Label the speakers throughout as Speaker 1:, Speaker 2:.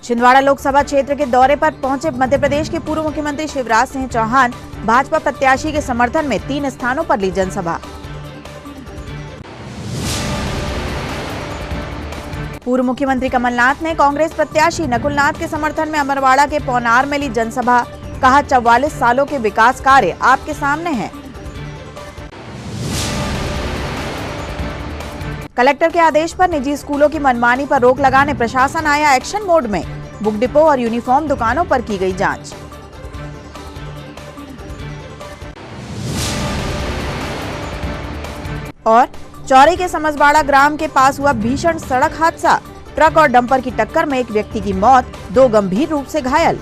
Speaker 1: छिंदवाड़ा लोकसभा क्षेत्र के दौरे पर पहुंचे मध्य प्रदेश के पूर्व मुख्यमंत्री शिवराज सिंह चौहान भाजपा प्रत्याशी के समर्थन में 3 स्थानों पर ली जनसभा। पूर्व मुख्यमंत्री कमलनाथ ने कांग्रेस प्रत्याशी नकुलनाथ के समर्थन में अमरवाड़ा के पौनार में ली जनसभा। कहा, 44 सालों के विकास कार्य आपके सामने हैं। कलेक्टर के आदेश पर निजी स्कूलों की मनमानी पर रोक लगाने प्रशासन आया एक्शन मोड में। बुक डिपो और यूनिफॉर्म दुकानों पर की गई जांच। और चौरी के समझबाड़ा ग्राम के पास हुआ भीषण सड़क हादसा। ट्रक और डंपर की टक्कर में एक व्यक्ति की मौत, 2 गंभीर रूप से घायल।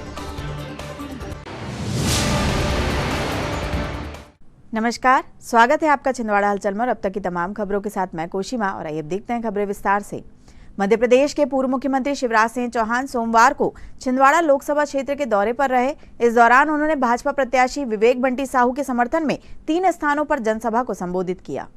Speaker 1: नमस्कार, स्वागत है आपका छिंदवाड़ा हलचल में। अब तक की तमाम खबरों के साथ मैं कोशिमा और आइए देखते हैं खबरें विस्तार से। मध्य प्रदेश के पूर्व मुख्यमंत्री शिवराज सिंह चौहान सोमवार को छिंदवाड़ा लोकसभा क्षेत्र के दौरे पर रहे। इस दौरान उन्होंने भाजपा प्रत्याशी विवेक बंटी साहू के समर्थन में 3 स्थानों पर जनसभा को संबोधित किया।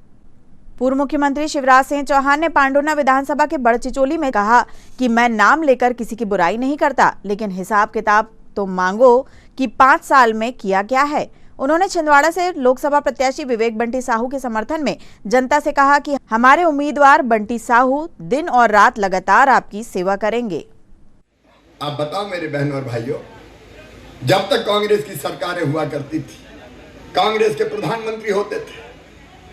Speaker 1: पूर्व मुख्यमंत्री शिवराज सिंह चौहान ने पांडुना विधानसभा के बड़चिचोली में कहा कि मैं नाम लेकर किसी की बुराई नहीं करता, लेकिन हिसाब किताब तो मांगो कि 5 साल में किया क्या है। उन्होंने छिंदवाड़ा से लोकसभा प्रत्याशी विवेक बंटी साहू के समर्थन में जनता से कहा कि हमारे उम्मीदवार बंटी साहू दिन और रात लगातार आपकी सेवा करेंगे।
Speaker 2: आप बताओ मेरे बहनों और भाइयों, जब तक कांग्रेस की सरकारें हुआ करती थी, कांग्रेस के प्रधानमंत्री होते थे,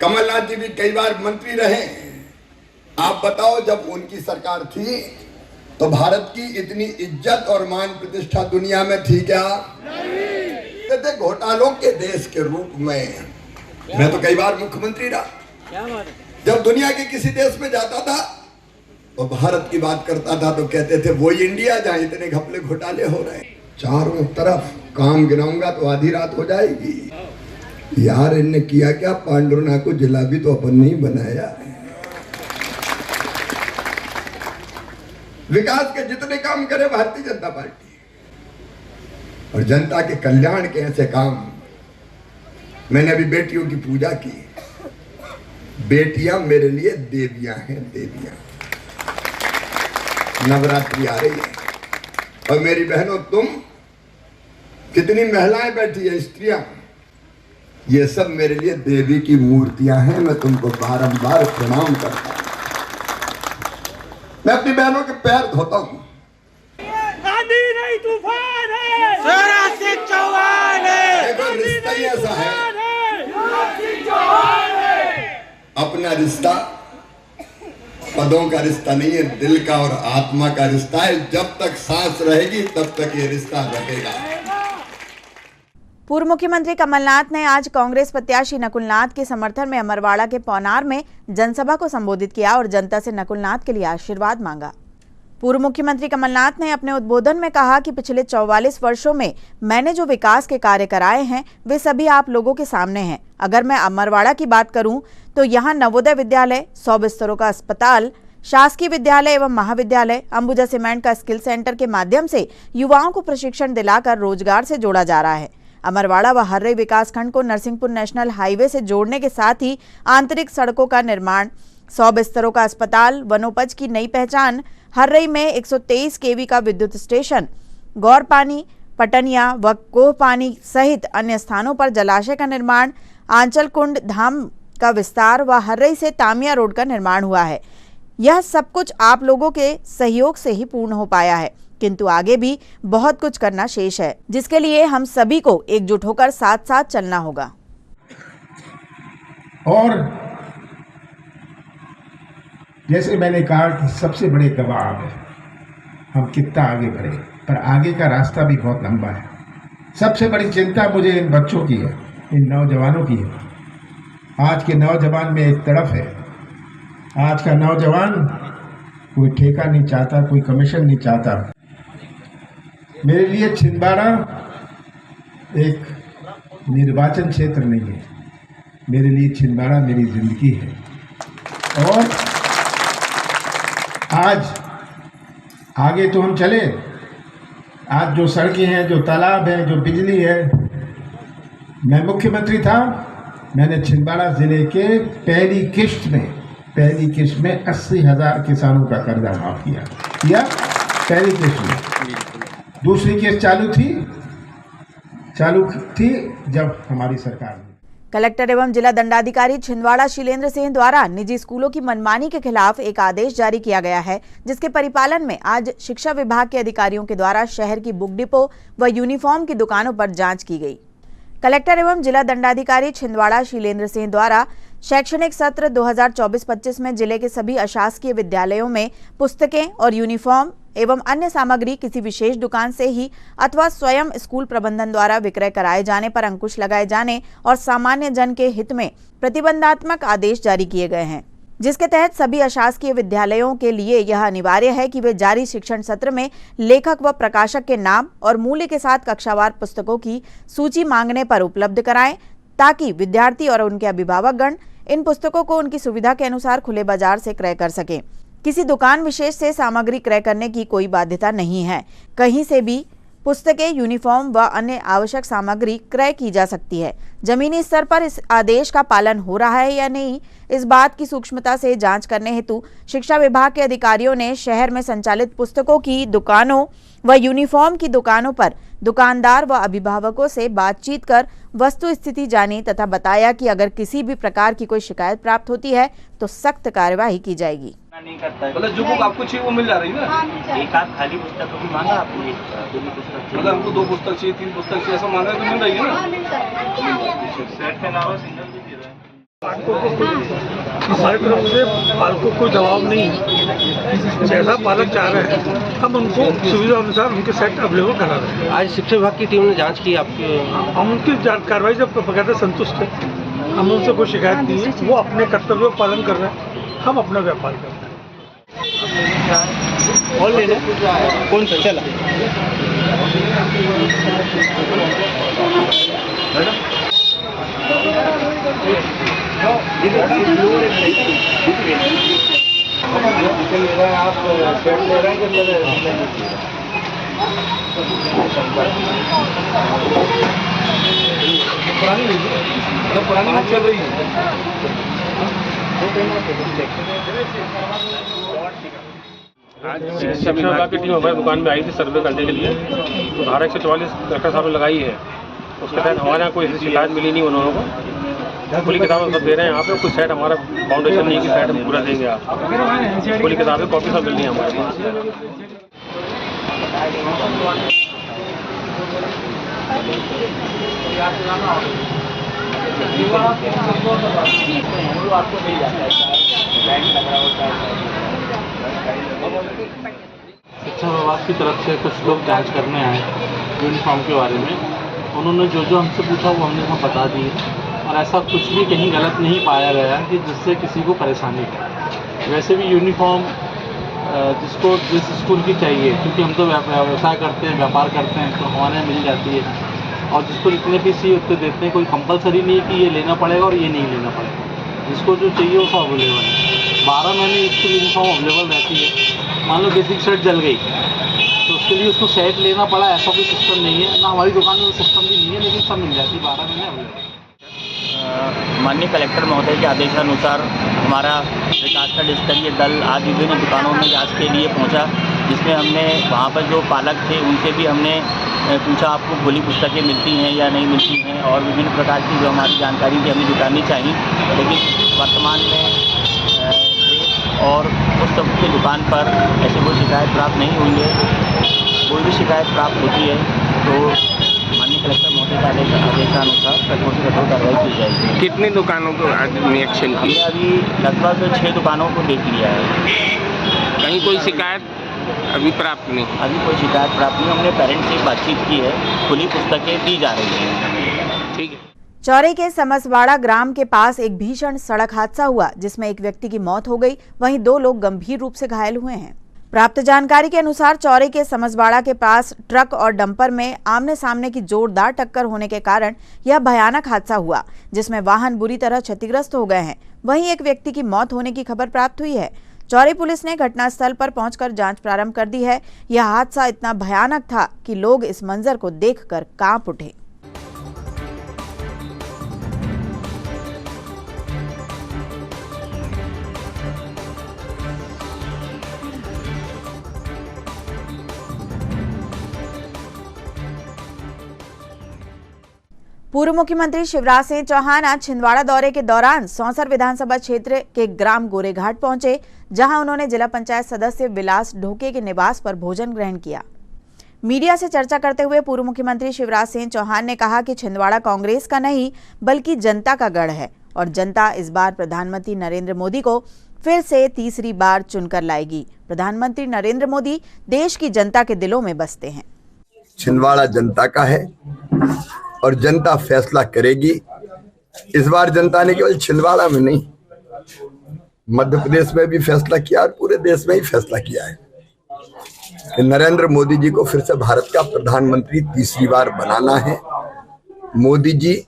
Speaker 2: कमलनाथ जी भी कई बार मंत्री रहे। आप बताओ, जब उनकी सरकार थी तो भारत की इतनी इज्जत और मान प्रतिष्ठा दुनिया में थी क्या? नहीं। घोटालों के देश के रूप में मैं तो कई बार मुख्यमंत्री रहा। जब दुनिया के किसी देश में जाता था तो भारत की बात करता था तो कहते थे वो इंडिया जहां इतने घपले घोटाले हो रहे हैं। चारों तरफ काम गिनाऊंगा तो आधी रात हो जाएगी। यार, इनने किया क्या? पांडुरना को जिला भी तो अपन नहीं बनाया। विकास के जितने काम करे भारतीय जनता पार्टी, और जनता के कल्याण के ऐसे काम। मैंने अभी बेटियों की पूजा की। बेटियां मेरे लिए देवियां हैं, देवियां। नवरात्रि आ रही है और मेरी बहनों, तुम कितनी महिलाएं बैठी है, स्त्रियां, ये सब मेरे लिए देवी की मूर्तियां हैं। मैं तुमको बारंबार प्रणाम करता हूं। मैं अपनी बहनों के पैर धोता हूं।
Speaker 3: आंधी नहीं तूफान है, शिवराज सिंह चौहान है।
Speaker 2: देखो, रिश्ता ही ऐसा है।
Speaker 3: शिवराज सिंह चौहान है।
Speaker 2: अपना रिश्ता पदों का रिश्ता नहीं है, दिल का और आत्मा का रिश्ता है। जब तक सांस रहेगी तब तक ये रिश्ता रहेगा।
Speaker 1: पूर्व मुख्यमंत्री कमलनाथ ने आज कांग्रेस प्रत्याशी नकुलनाथ के समर्थन में अमरवाड़ा के पौनार में जनसभा को संबोधित किया और जनता से नकुलनाथ के लिए आशीर्वाद मांगा। पूर्व मुख्यमंत्री कमलनाथ ने अपने उद्बोधन में कहा कि पिछले 44 वर्षों में मैंने जो विकास के कार्य कराए हैं वे सभी आप लोगों के सामने हैं। अगर मैं अमरवाड़ा की बात करूं तो यहाँ नवोदय विद्यालय, 100 बिस्तरों का अस्पताल, शासकीय विद्यालय एवं महाविद्यालय, अंबुजा सीमेंट का स्किल सेंटर के माध्यम से युवाओं को प्रशिक्षण दिलाकर रोजगार से जोड़ा जा रहा है। अमरवाड़ा व हर्रई विकासखंड को नरसिंहपुर नेशनल हाईवे से जोड़ने के साथ ही आंतरिक सड़कों का निर्माण, 100 बिस्तरों का अस्पताल, वनोपज की नई पहचान, हर्रई में 123 केवी का विद्युत स्टेशन, गौरपानी, पटनिया व कोहपानी सहित अन्य स्थानों पर जलाशय का निर्माण, आंचल कुंड धाम का विस्तार व हर्रई से तामिया रोड का निर्माण हुआ है। यह सब कुछ आप लोगों के सहयोग से ही पूर्ण हो पाया है, किंतु आगे भी बहुत कुछ करना शेष है, जिसके लिए हम सभी को एकजुट होकर साथ साथ चलना होगा।
Speaker 4: और जैसे मैंने कहा कि सबसे बड़े गवाह है हम कितना आगे बढ़े, पर आगे का रास्ता भी बहुत लंबा है। सबसे बड़ी चिंता मुझे इन बच्चों की है, इन नौजवानों की है। आज के नौजवान में एक तड़फ है। आज का नौजवान कोई ठेका नहीं चाहता, कोई कमीशन नहीं चाहता। मेरे लिए छिंदवाड़ा एक निर्वाचन क्षेत्र नहीं है, मेरे लिए छिंदवाड़ा मेरी जिंदगी है। और आज आगे तो हम चले, आज जो सड़कें हैं, जो तालाब हैं, जो बिजली है, मैं मुख्यमंत्री था, मैंने छिंदवाड़ा जिले के पहली किश्त में 80,000 किसानों का कर्जा माफ किया पहली किश्त में। दूसरी केस चालू थी जब हमारी सरकार ने।
Speaker 1: कलेक्टर एवं जिला दंडाधिकारी छिंदवाड़ा शीलेंद्र सिंह द्वारा निजी स्कूलों की मनमानी के खिलाफ एक आदेश जारी किया गया है, जिसके परिपालन में आज शिक्षा विभाग के अधिकारियों के द्वारा शहर की बुक डिपो व यूनिफॉर्म की दुकानों पर जांच की गई। कलेक्टर एवं जिला दंडाधिकारी छिंदवाड़ा शीलेंद्र सिंह द्वारा शैक्षणिक सत्र 2024-25 में जिले के सभी अशासकीय विद्यालयों में पुस्तकें और यूनिफॉर्म एवं अन्य सामग्री किसी विशेष दुकान से ही अथवा स्वयं स्कूल प्रबंधन द्वारा विक्रय कराए जाने पर अंकुश लगाए जाने और सामान्य जन के हित में प्रतिबंधात्मक आदेश जारी किए गए हैं, जिसके तहत सभी अशासकीय विद्यालयों के लिए यह अनिवार्य है कि वे जारी शिक्षण सत्र में लेखक व प्रकाशक के नाम और मूल्य के साथ कक्षावार पुस्तकों की सूची मांगने पर उपलब्ध कराएं, ताकि विद्यार्थी और उनके अभिभावकगण इन पुस्तकों को उनकी सुविधा के अनुसार खुले बाजार से क्रय कर सकें। किसी दुकान विशेष से सामग्री क्रय करने की कोई बाध्यता नहीं है। कहीं से भी पुस्तकें, यूनिफॉर्म व अन्य आवश्यक सामग्री क्रय की जा सकती है। जमीनी स्तर पर इस आदेश का पालन हो रहा है या नहीं, इस बात की सूक्ष्मता से जांच करने हेतु शिक्षा विभाग के अधिकारियों ने शहर में संचालित पुस्तकों की दुकानों व यूनिफॉर्म की दुकानों पर दुकानदार व अभिभावकों से बातचीत कर वस्तु स्थिति जानी तथा बताया कि अगर किसी भी प्रकार की कोई शिकायत प्राप्त होती है तो सख्त कार्यवाही की जाएगी।
Speaker 5: नहीं करता है,
Speaker 6: मतलब जो बुक आपको चाहिए वो मिल जा रही है ना?
Speaker 5: एक आध खाली पुस्तक भी मांगा आपने,
Speaker 6: मतलब हमको 2 पुस्तक चाहिए, 3 पुस्तक चाहिए, ऐसा मांगा तो मिल रही है ना?
Speaker 5: सेट के अलावा सिंगल भी दे रहे हैं।
Speaker 7: हमारी तरफ से पालकों को दबाव नहीं, जैसा पालक चाह रहे हैं हम उनको सुविधा अनुसार उनके सेट अवेलेबल करा रहे हैं।
Speaker 8: आज शिक्षा विभाग की टीम ने जांच की आपकी,
Speaker 7: हम उनकी कार्रवाई से बकायदा संतुष्ट है, हम उनसे कोई शिकायत नहीं है, वो अपने कर्तव्यों का पालन कर रहे हैं, हम अपना व्यापार कर रहे हैं।
Speaker 8: और लेना कौन सा चला
Speaker 5: आप सेट ले रहे हैं कि
Speaker 6: पुरानी चल रही है।
Speaker 9: आज शिक्षा विभाग की टीम हमारी दुकान में आई थी सर्वे करने के लिए, तो धारा 144 कलेक्टर साहब ने लगाई है। उसके तहत हमारे यहाँ कोई ऐसी शिकायत मिली नहीं उन्होंने को। खुली किताबें सब दे रहे हैं यहाँ पे, कुछ सेट हमारा फाउंडेशन नहीं कि सेट हम पूरा देंगे आपको। खुली किताबें कॉपी सब मिल रही है हमारे पास।
Speaker 8: शिक्षा विभाग की तरफ से कुछ लोग जांच करने आए यूनिफॉर्म के बारे में। उन्होंने जो हमसे पूछा वो हमने वहाँ बता दी, और ऐसा कुछ भी कहीं गलत नहीं पाया गया कि जिससे किसी को परेशानी हो। वैसे भी यूनिफॉर्म जिसको जिस स्कूल की चाहिए, क्योंकि हम तो व्यवसाय करते हैं, व्यापार करते हैं, तो हमारे यहाँ मिल जाती है, और जिसको जितने पीस चाहिए उतने देते हैं। कोई कंपलसरी नहीं कि ये लेना पड़ेगा और ये नहीं लेना पड़ेगा, जिसको जो चाहिए वो सब अवेलेबल है। 12 महीने स्कूल यूनिफॉर्म अवेलेबल रहती है। मान लो बेसिक शर्ट जल गई तो उसके लिए उसको सेट लेना पड़ा, ऐसा कोई सिस्टम नहीं है ना। हमारी दुकान में सिस्टम भी नहीं है, लेकिन सब मिल जाती है, 12 महीने अवेलेबल।
Speaker 5: माननीय कलेक्टर महोदय के आदेशानुसार हमारा विकास का स्तरीय दल आज विभिन्न दुकानों में जांच के लिए पहुंचा, जिसमें हमने वहां पर जो पालक थे उनसे भी हमने पूछा आपको खुली पुस्तकें मिलती हैं या नहीं मिलती हैं, और विभिन्न प्रकार की जो हमारी जानकारी थी हमें जुटानी चाहिए। लेकिन वर्तमान में और पुस्तकों की दुकान पर ऐसे कोई शिकायत प्राप्त नहीं हुई है। कोई भी शिकायत प्राप्त होती है तो माननीय कलेक्टर महोदय के आदेशानुसार कठोर से कठोर कार्रवाई की जाएगी।
Speaker 8: कितनी दुकानों को आज निरीक्षण
Speaker 5: हमने अभी लगभग 6 दुकानों को देख लिया है।
Speaker 8: कहीं कोई शिकायत अभी प्राप्त नहीं?
Speaker 5: अभी कोई शिकायत प्राप्त नहीं। हमने पेरेंट्स से बातचीत की है, खुली पुस्तकें दी जा रही हैं।
Speaker 8: ठीक है।
Speaker 1: चौरे के समसवाड़ा ग्राम के पास एक भीषण सड़क हादसा हुआ, जिसमें एक व्यक्ति की मौत हो गई, वहीं 2 लोग गंभीर रूप से घायल हुए हैं। प्राप्त जानकारी के अनुसार चौरे के समसवाड़ा के पास ट्रक और डंपर में आमने सामने की जोरदार टक्कर होने के कारण यह भयानक हादसा हुआ, जिसमें वाहन बुरी तरह क्षतिग्रस्त हो गए हैं। वहीं एक व्यक्ति की मौत होने की खबर प्राप्त हुई है। चौरी पुलिस ने घटनास्थल पर पहुंचकर जांच प्रारंभ कर दी है। यह हादसा इतना भयानक था कि लोग इस मंजर को देखकर कांप उठे। पूर्व मुख्यमंत्री शिवराज सिंह चौहान आज छिंदवाड़ा दौरे के दौरान सौंसर विधानसभा क्षेत्र के ग्राम गोरेघाट पहुंचे, जहां उन्होंने जिला पंचायत सदस्य विलास ढोके के निवास पर भोजन ग्रहण किया। मीडिया से चर्चा करते हुए पूर्व मुख्यमंत्री शिवराज सिंह चौहान ने कहा कि छिंदवाड़ा कांग्रेस का नहीं बल्कि जनता का गढ़ है और जनता इस बार प्रधानमंत्री नरेंद्र मोदी को फिर से तीसरी बार चुनकर लाएगी। प्रधानमंत्री नरेंद्र मोदी देश की जनता के दिलों में बसते हैं।
Speaker 2: छिंदवाड़ा जनता का है और जनता फैसला करेगी। इस बार जनता ने केवल छिंदवाड़ा में नहीं, मध्य प्रदेश में भी फैसला किया और पूरे देश में ही फैसला किया है कि नरेंद्र मोदी जी को फिर से भारत का प्रधानमंत्री तीसरी बार बनाना है। मोदी जी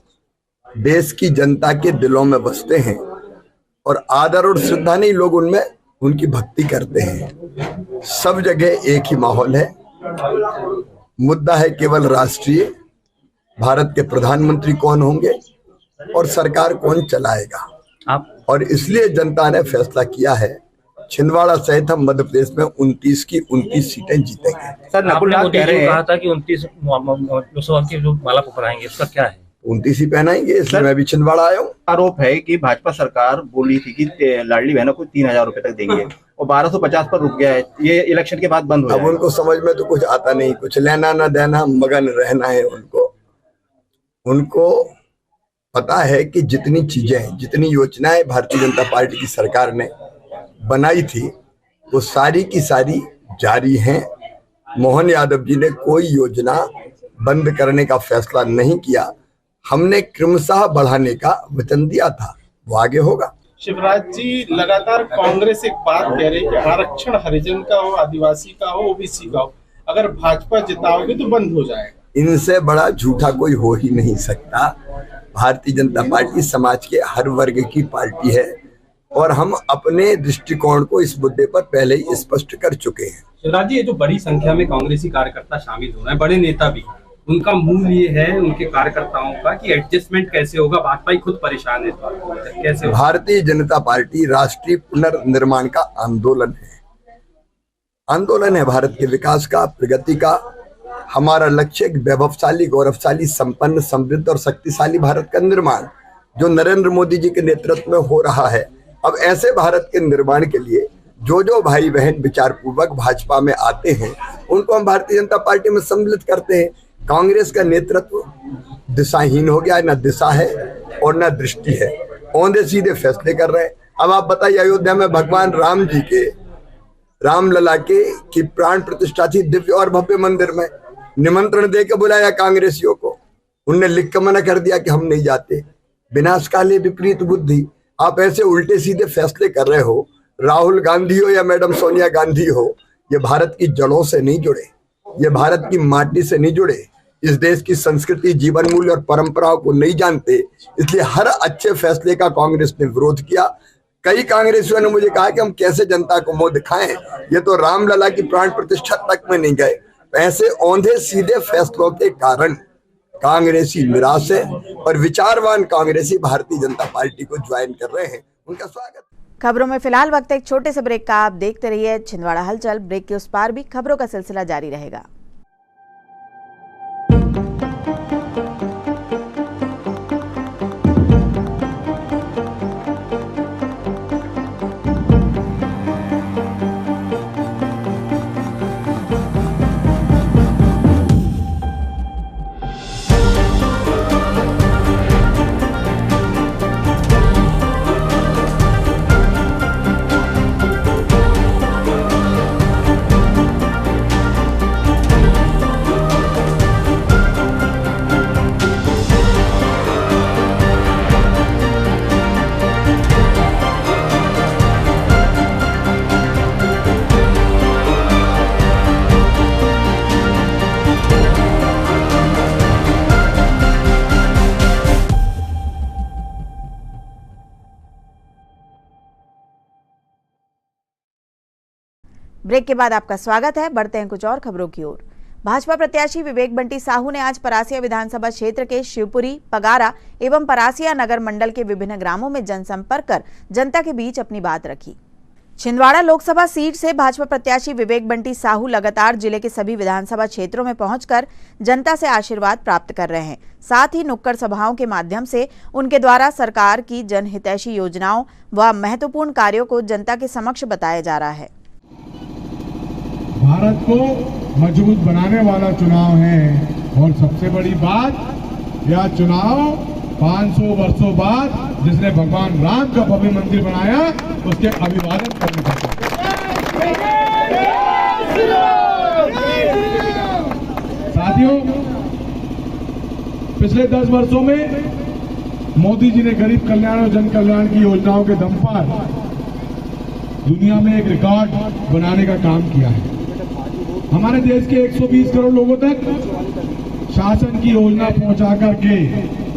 Speaker 2: देश की जनता के दिलों में बसते हैं और आदर और श्रद्धा नहीं, लोग उनमें उनकी भक्ति करते हैं। सब जगह एक ही माहौल है। मुद्दा है केवल राष्ट्रीय, भारत के प्रधानमंत्री कौन होंगे और सरकार कौन चलाएगा आप, और इसलिए जनता ने फैसला किया है छिंदवाड़ा सहित हम मध्य प्रदेश में 29 की 29 सीटें जीतेंगे।
Speaker 10: सर, नकुल नाथ कह रहे हैं, कहा था कि 29 लोकसभा की जो माला पहनाएंगे, उसका क्या है?
Speaker 2: 29 ही पहनाएंगे, इसलिए मैं भी छिंदवाड़ा आया हूँ।
Speaker 11: आरोप है कि भाजपा सरकार बोली थी कि लाडली बहनों को 3000 रुपए तक देंगे और 1250 पर रुक गया है। ये इलेक्शन के बाद बंद हो
Speaker 2: अब उनको समझ में तो कुछ आता नहीं, कुछ लेना ना देना, मगन रहना है उनको पता है कि जितनी चीजें, जितनी योजनाएं भारतीय जनता पार्टी की सरकार ने बनाई थी वो सारी की सारी जारी हैं। मोहन यादव जी ने कोई योजना बंद करने का फैसला नहीं किया। हमने क्रमशः बढ़ाने का वचन दिया था, वो आगे होगा।
Speaker 12: शिवराज जी लगातार कांग्रेस एक बात कह रही है कि आरक्षण हरिजन का हो, आदिवासी का हो, ओबीसी का हो, अगर भाजपा जिताओगे तो बंद हो जाएगा।
Speaker 2: इनसे बड़ा झूठा कोई हो ही नहीं सकता। भारतीय जनता पार्टी समाज के हर वर्ग की पार्टी है और हम अपने दृष्टिकोण को इस मुद्दे पर पहले ही स्पष्ट कर चुके हैं।
Speaker 6: शिवराज जी, ये जो बड़ी संख्या में कांग्रेसी कार्यकर्ता शामिल हो रहे हैं, बड़े नेता भी, उनका मूल ये है उनके कार्यकर्ताओं का कि एडजस्टमेंट कैसे होगा, भाजपा ही खुद परेशान है, तो कैसे?
Speaker 2: भारतीय जनता पार्टी राष्ट्रीय पुनर्निर्माण का आंदोलन है भारत के विकास का, प्रगति का। हमारा लक्ष्य एक वैभवशाली, गौरवशाली, संपन्न, समृद्ध और शक्तिशाली भारत का निर्माण, जो नरेंद्र मोदी जी के नेतृत्व में हो रहा है। अब ऐसे भारत के निर्माण के लिए जो भाई बहन विचार पूर्वक भाजपा में आते हैं उनको हम भारतीय जनता पार्टी में सम्मिलित करते हैं। कांग्रेस का नेतृत्व दिशाहीन हो गया है, न दिशा है और न दृष्टि है, औंधे सीधे फैसले कर रहे हैं। अब आप बताइए, अयोध्या में भगवान राम जी के, रामलला की प्राण प्रतिष्ठा थी दिव्य और भव्य मंदिर में, निमंत्रण दे के बुलाया कांग्रेसियों को, उनने लिख के मना कर दिया कि हम नहीं जाते। विनाशकाले विपरीत बुद्धि, आप ऐसे उल्टे सीधे फैसले कर रहे हो। राहुल गांधी हो या मैडम सोनिया गांधी हो, ये भारत की जड़ों से नहीं जुड़े, ये भारत की माटी से नहीं जुड़े, इस देश की संस्कृति, जीवन मूल्य और परंपराओं को नहीं जानते। इसलिए हर अच्छे फैसले का कांग्रेस ने विरोध किया। कई कांग्रेसियों ने मुझे कहा कि हम कैसे जनता को मुंह दिखाएं, ये तो रामलला की प्राण प्रतिष्ठा तक में नहीं गए। ऐसे औंधे सीधे फैसलों के कारण कांग्रेसी निराश है और विचारवान कांग्रेसी भारतीय जनता पार्टी को ज्वाइन कर रहे हैं, उनका स्वागत।
Speaker 1: खबरों में फिलहाल वक्त एक छोटे से ब्रेक का। आप देखते रहिए छिंदवाड़ा हलचल। ब्रेक के उस पार भी खबरों का सिलसिला जारी रहेगा। ब्रेक के बाद आपका स्वागत है। बढ़ते हैं कुछ और खबरों की ओर। भाजपा प्रत्याशी विवेक बंटी साहू ने आज परासिया विधानसभा क्षेत्र के शिवपुरी, पगारा एवं परासिया नगर मंडल के विभिन्न ग्रामों में जनसंपर्क कर जनता के बीच अपनी बात रखी। छिंदवाड़ा लोकसभा सीट से भाजपा प्रत्याशी विवेक बंटी साहू लगातार जिले के सभी विधानसभा क्षेत्रों में पहुंचकर जनता से आशीर्वाद प्राप्त कर रहे हैं। साथ ही नुक्कड़ सभाओं के माध्यम से उनके द्वारा सरकार की जनहितैषी योजनाओं व महत्वपूर्ण कार्यों को जनता के समक्ष बताया जा रहा है।
Speaker 13: भारत को मजबूत बनाने वाला चुनाव है और सबसे बड़ी बात, यह चुनाव 500 वर्षों बाद जिसने भगवान राम का भव्य मंदिर बनाया उसके अभिवादन करने का। साथियों, पिछले 10 वर्षों में मोदी जी ने गरीब कल्याण और जन कल्याण की योजनाओं के दम पर दुनिया में एक रिकॉर्ड बनाने का काम किया है। हमारे देश के 120 करोड़ लोगों तक शासन की योजना पहुंचा करके,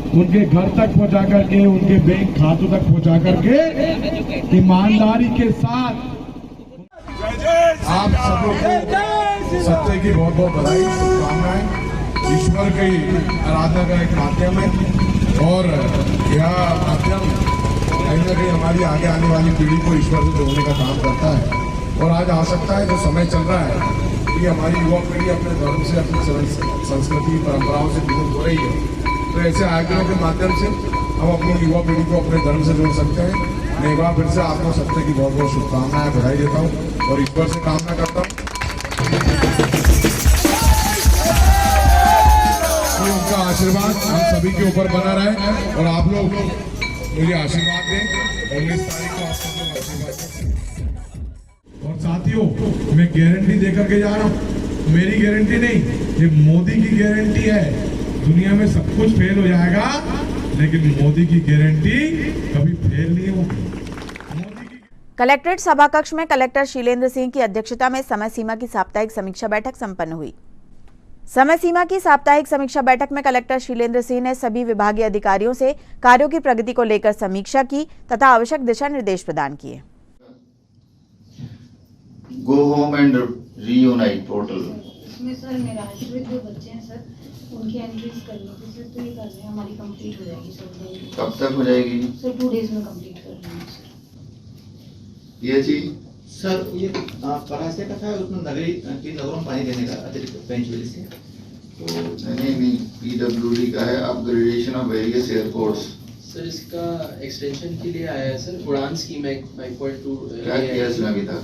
Speaker 13: उनके घर तक पहुंचा करके, उनके बैंक खातों तक पहुंचा करके ईमानदारी के साथ आप सबों को सत्य की बहुत बहुत बधाई, शुभकामनाएं। ईश्वर की आराधना का एक माध्यम है और यह माध्यम कहीं न कहीं हमारी आगे आने वाली पीढ़ी को ईश्वर से जोड़ने का काम करता है। और आज आ सकता है जो समय चल रहा है कि हमारी युवा पीढ़ी अपने धर्म से, अपनी संस्कृति परंपराओं से दूर हो रही है, तो ऐसे आयोजनों के माध्यम से हम अपनी युवा पीढ़ी को अपने धर्म से जोड़ सकते हैं। मैं एक बार फिर से आपको सत्य की बहुत बहुत शुभकामनाएं, बधाई देता हूँ और ईश्वर से कामना करता हूँ कि उनका आशीर्वाद हम सभी के ऊपर बना रहे और आप लोग मुझे आशीर्वाद दें। 19 तारीख को आप सब लोग आशीर्वाद दें। और साथियों, मैं गारंटी देकर के जा रहा हूँ, मेरी गारंटी नहीं, ये मोदी की गारंटी है। दुनिया में सब कुछ फेल हो जाएगा लेकिन मोदी की गारंटी कभी फेल नहीं होगी।
Speaker 1: कलेक्ट्रेट सभाकक्ष में कलेक्टर शीलेंद्र सिंह की अध्यक्षता में समय सीमा की साप्ताहिक समीक्षा बैठक संपन्न हुई। समय सीमा की साप्ताहिक समीक्षा बैठक में कलेक्टर शीलेंद्र सिंह ने सभी विभागीय अधिकारियों से कार्यों की प्रगति को लेकर समीक्षा की तथा आवश्यक दिशा निर्देश प्रदान किए।
Speaker 14: Go home and reunite portal
Speaker 15: इसमें सर मेरा आश्रित जो बच्चे हैं सर, उनकी एंट्रीज करनी थी सर, तो ये कर रहे हैं, हमारी कंप्लीट हो जाएगी सर।
Speaker 14: कब तक हो जाएगी
Speaker 15: सर? 2 डेज में कंप्लीट कर रहे हैं सर।
Speaker 14: ये चीज
Speaker 11: सर, ये परासिया का था, उसमें नगरों में पानी देने का अतिरिक्त बेंच बिल से
Speaker 14: तो नहीं पीडब्ल्यूडी का है, upgradation of various airports.
Speaker 16: Sir इसका एक्सटेंशन के लिए आया है सर, उड़ान स्कीम है 5.2।
Speaker 14: क्या किया इसमें अभी तक?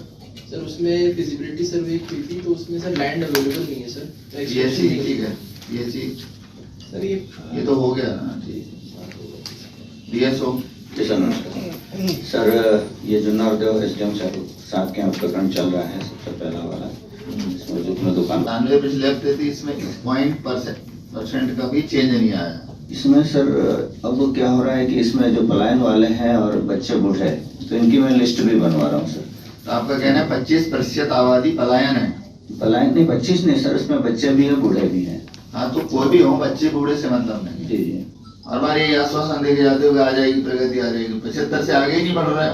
Speaker 16: सर उसमें फिजिबिलिटी सर्वे की थी तो उसमें सर लैंड अवेलेबल नहीं है सर।
Speaker 14: ये चीज ठीक है, ये चीज
Speaker 16: सर ये
Speaker 14: तो हो गया ना। ठीक, डीएसओ
Speaker 17: सर, ये जो नवदेव एसडीएम साहब के यहाँ प्रकरण चल रहा है, सबसे पहला वाला इसमें जितने दुकान
Speaker 14: पिछले हफ्ते थी, इसमें 0.% का भी चेंज नहीं आया।
Speaker 17: इसमें सर अब क्या हो रहा है कि इसमें जो पलायन वाले हैं और बच्चे बूढ़े, तो इनकी मैं लिस्ट भी बनवा रहा हूँ सर।
Speaker 14: तो आपका कहना है 25% आबादी पलायन है?
Speaker 17: पलायन नहीं, 25 नहीं सर, इसमें बच्चे भी हैं बूढ़े भी हैं।
Speaker 14: हाँ तो कोई भी हो, बच्चे बूढ़े से मतलब नहीं।
Speaker 17: जी जी।
Speaker 14: हर बार ये आश्वासन देके जाते हो आ जाएगी प्रगति, आ जाएगी, 75 से आगे ही नहीं बढ़ रहा है।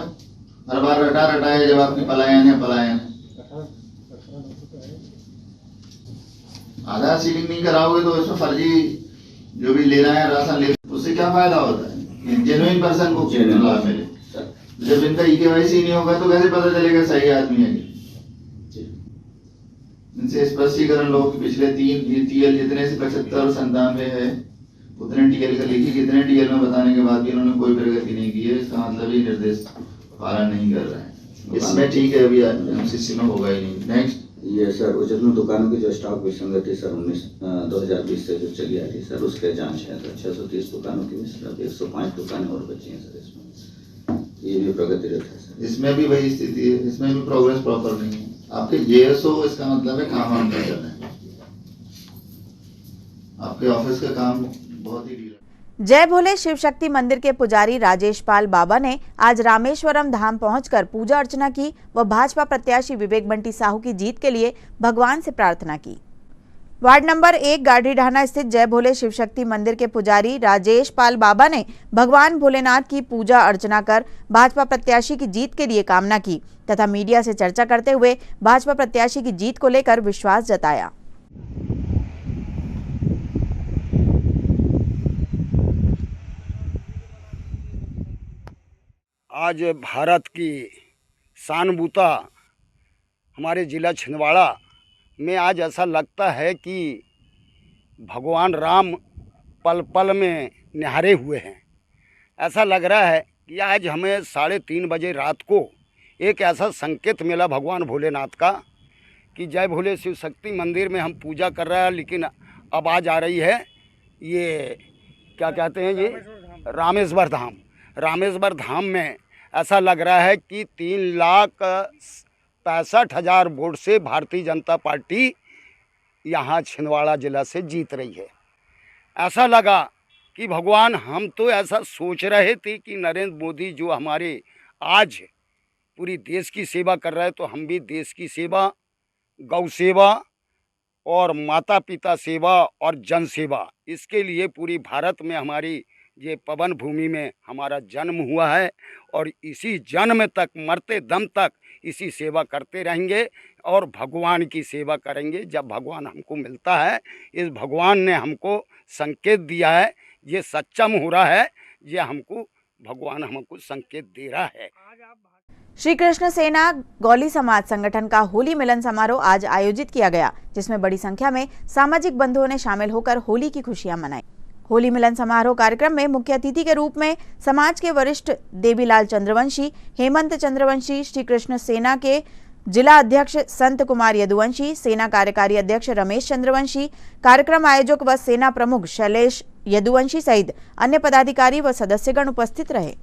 Speaker 14: हर बार रटा है जब आपकी पलायन है। आधार सीडिंग नहीं कराओगे तो इसमें फर्जी जो भी ले रहे हैं राशन ले, उससे क्या फायदा होता है? जेन्युइन पर्सन को लाभ मिले। जब इनका ईकेवाईसी नहीं होगा तो कैसे पता चलेगा सही आदमी है? इनसे स्पष्टीकरण लो कि पिछले 3 टीएल जितने से 75 और 97 है उतने टीएल का लिखी, कितने टीएल में बताने के बाद भी इन्होंने कोई प्रगति नहीं की है। इसका मतलब ये निर्देश पालन नहीं कर रहे हैं। इसमें ठीक है, अभी एमसीसी में होगा ही नहीं। नेक्स्ट
Speaker 17: ये सर उचित दुकानों की जो स्टॉक विसंगति सर 2020 से जो चली आ रही सर, उसके जांच है सर। 630 दुकानों की सिर्फ 105 दुकानें और बची हैं सर। इसमें ये भी प्रगतिरत है सर।
Speaker 14: इसमें भी वही स्थिति है, इसमें भी प्रोग्रेस प्रॉपर नहीं है। आपके जेएसओ इसका मतलब है काम कर रहे हैं, आपके ऑफिस का काम बहुत ही ढीला।
Speaker 1: जय भोले शिव शक्ति मंदिर के पुजारी राजेश पाल बाबा ने आज रामेश्वरम धाम पहुंचकर पूजा अर्चना की व भाजपा प्रत्याशी विवेक बंटी साहू की जीत के लिए भगवान से प्रार्थना की। वार्ड नंबर 1 गाड़ी ढाना स्थित जय भोले शिव शक्ति मंदिर के पुजारी राजेश पाल बाबा ने भगवान भोलेनाथ की पूजा अर्चना कर भाजपा प्रत्याशी की जीत के लिए कामना की तथा मीडिया से चर्चा करते हुए भाजपा प्रत्याशी की जीत को लेकर विश्वास जताया।
Speaker 18: आज भारत की सानबूता हमारे ज़िला छिंदवाड़ा में आज ऐसा लगता है कि भगवान राम पल पल में निहारे हुए हैं। ऐसा लग रहा है कि आज हमें 3:30 बजे रात को एक ऐसा संकेत मिला भगवान भोलेनाथ का कि जय भोले शिव शक्ति मंदिर में हम पूजा कर रहे हैं, लेकिन आवाज़ आ रही है ये क्या कहते हैं ये रामेश्वर धाम। रामेश्वर धाम में ऐसा लग रहा है कि 3,65,000 वोट से भारतीय जनता पार्टी यहाँ छिंदवाड़ा ज़िला से जीत रही है। ऐसा लगा कि भगवान, हम तो ऐसा सोच रहे थे कि नरेंद्र मोदी जो हमारे आज पूरी देश की सेवा कर रहे हैं, तो हम भी देश की सेवा, गौ सेवा और माता पिता सेवा और जन सेवा, इसके लिए पूरी भारत में हमारी ये पवन भूमि में हमारा जन्म हुआ है और इसी जन्म तक, मरते दम तक इसी सेवा करते रहेंगे और भगवान की सेवा करेंगे। जब भगवान हमको मिलता है, इस भगवान ने हमको संकेत दिया है, ये सच्चम हो रहा है, ये हमको भगवान हमको संकेत दे रहा है।
Speaker 1: श्री कृष्ण सेना गौली समाज संगठन का होली मिलन समारोह आज आयोजित किया गया, जिसमें बड़ी संख्या में सामाजिक बंधुओं ने शामिल होकर होली की खुशियां मनाई। होली मिलन समारोह कार्यक्रम में मुख्य अतिथि के रूप में समाज के वरिष्ठ देवीलाल चंद्रवंशी, हेमंत चंद्रवंशी, श्री कृष्ण सेना के जिला अध्यक्ष संत कुमार यदुवंशी, सेना कार्यकारी अध्यक्ष रमेश चंद्रवंशी, कार्यक्रम आयोजक व सेना प्रमुख शैलेश यदुवंशी सहित अन्य पदाधिकारी व सदस्यगण उपस्थित रहे।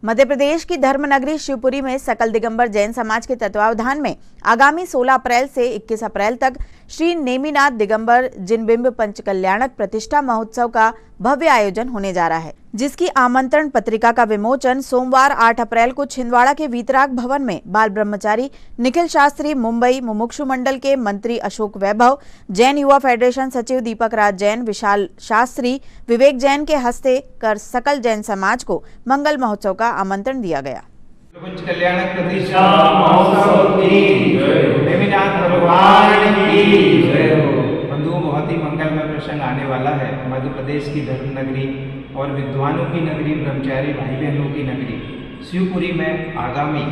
Speaker 1: मध्य प्रदेश की धर्मनगरी शिवपुरी में सकल दिगंबर जैन समाज के तत्वावधान में आगामी 16 अप्रैल से 21 अप्रैल तक श्री नेमिनाथ दिगंबर जिनबिंब पंचकल्याणक प्रतिष्ठा महोत्सव का भव्य आयोजन होने जा रहा है, जिसकी आमंत्रण पत्रिका का विमोचन सोमवार 8 अप्रैल को छिंदवाड़ा के वीतराग भवन में बाल ब्रह्मचारी निखिल शास्त्री, मुंबई मुमुक्षु मंडल के मंत्री अशोक वैभव, जैन युवा फेडरेशन सचिव दीपक राज जैन, विशाल शास्त्री, विवेक जैन के हस्ते कर सकल जैन समाज को मंगल महोत्सव का आमंत्रण दिया गया।
Speaker 19: पंचकल्याणक प्रतिष्ठा महोत्सव की नेमिनाथ भगवान की जय हो। बंधुओं, बहुत ही मंगलमय प्रसंग आने वाला है। मध्य प्रदेश की धर्मनगरी और विद्वानों की नगरी, ब्रह्मचारी भाई बहनों की नगरी शिवपुरी में आगामी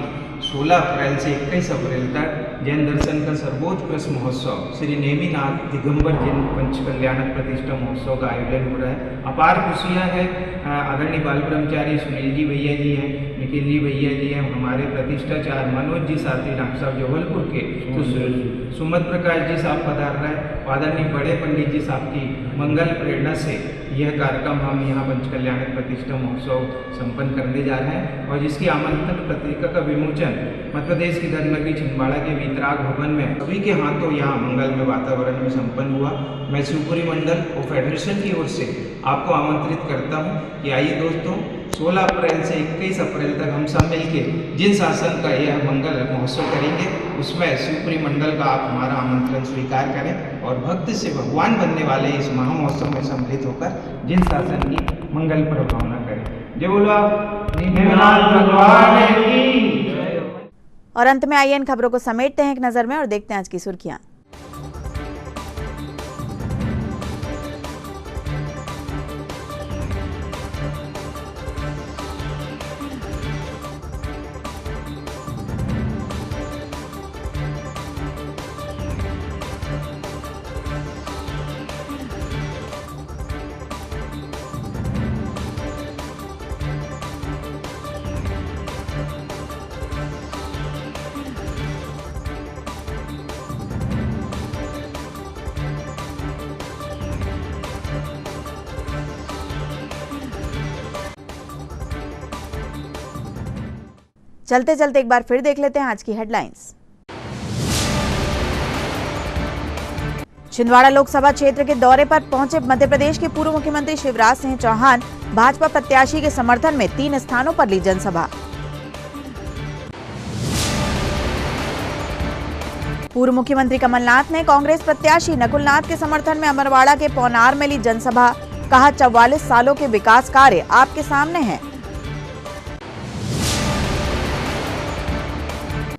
Speaker 19: 16 अप्रैल से 21 अप्रैल तक जैन दर्शन का सर्वोत्कृष्ट महोत्सव श्री नेमिनाथ दिगंबर जैन पंचकल्याणक प्रतिष्ठा महोत्सव का आयोजन हो रहा है। अपार खुशियाँ हैं। आदरणीय बाल ब्रह्मचारी सुनील जी भैया जी हैं, निखिल जी भैया जी हैं, हमारे प्रतिष्ठाचार मनोज जी साथी डॉक्टर साहब जबलपुर के, सुमत प्रकाश जी साहब पधार रहे हैं। आदरणीय बड़े पंडित जी साहब की मंगल प्रेरणा से यह कार्यक्रम हम यहाँ पंचकल्याणक प्रतिष्ठा महोत्सव संपन्न करने जा रहे हैं और जिसकी आमंत्रण पत्रिका का विमोचन मध्य प्रदेश की धर्मनगरी छिंदवाड़ा के वीतराग भवन में सभी के हाथों यहाँ मंगलमय वातावरण में संपन्न हुआ। मैं शिवपुरी मंडल और फेडरेशन की ओर से आपको आमंत्रित करता हूँ कि आइए दोस्तों, 16 अप्रैल से 21 अप्रैल तक हम सब मिलकर जिन शासन का यह मंगल महोत्सव करेंगे, उसमें शिवपुरी मंडल का आप हमारा आमंत्रण स्वीकार करें और भक्त से भगवान बनने वाले इस महामहोत्सव में सम्मिलित होकर जिन शासन की मंगल प्रभावना करें। जय बोलो नेमिनाथ भगवान की।
Speaker 1: और अंत में आइए इन खबरों को समेटते हैं एक नजर में और देखते हैं आज की सुर्खियां। चलते चलते एक बार फिर देख लेते हैं आज की हेडलाइंस। छिंदवाड़ा लोकसभा क्षेत्र के दौरे पर पहुंचे मध्य प्रदेश के पूर्व मुख्यमंत्री शिवराज सिंह चौहान भाजपा प्रत्याशी के समर्थन में 3 स्थानों पर ली जनसभा। पूर्व मुख्यमंत्री कमलनाथ ने कांग्रेस प्रत्याशी नकुलनाथ के समर्थन में अमरवाड़ा के पौनार में ली जनसभा। कहा 44 सालों के विकास कार्य आपके सामने हैं।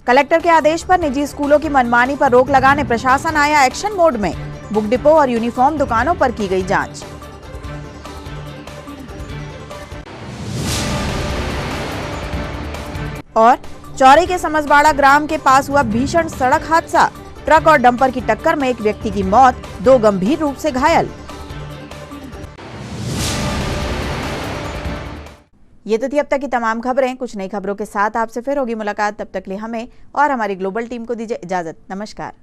Speaker 1: कलेक्टर के आदेश पर निजी स्कूलों की मनमानी पर रोक लगाने प्रशासन आया एक्शन मोड में। बुक डिपो और यूनिफॉर्म दुकानों पर की गई जांच। और चौरी के समझबाड़ा ग्राम के पास हुआ भीषण सड़क हादसा। ट्रक और डंपर की टक्कर में एक व्यक्ति की मौत, 2 गंभीर रूप से घायल। ये तो थी अब तक की तमाम खबरें। कुछ नई खबरों के साथ आपसे फिर होगी मुलाकात। तब तक लिए हमें और हमारी ग्लोबल टीम को दीजिए इजाजत। नमस्कार।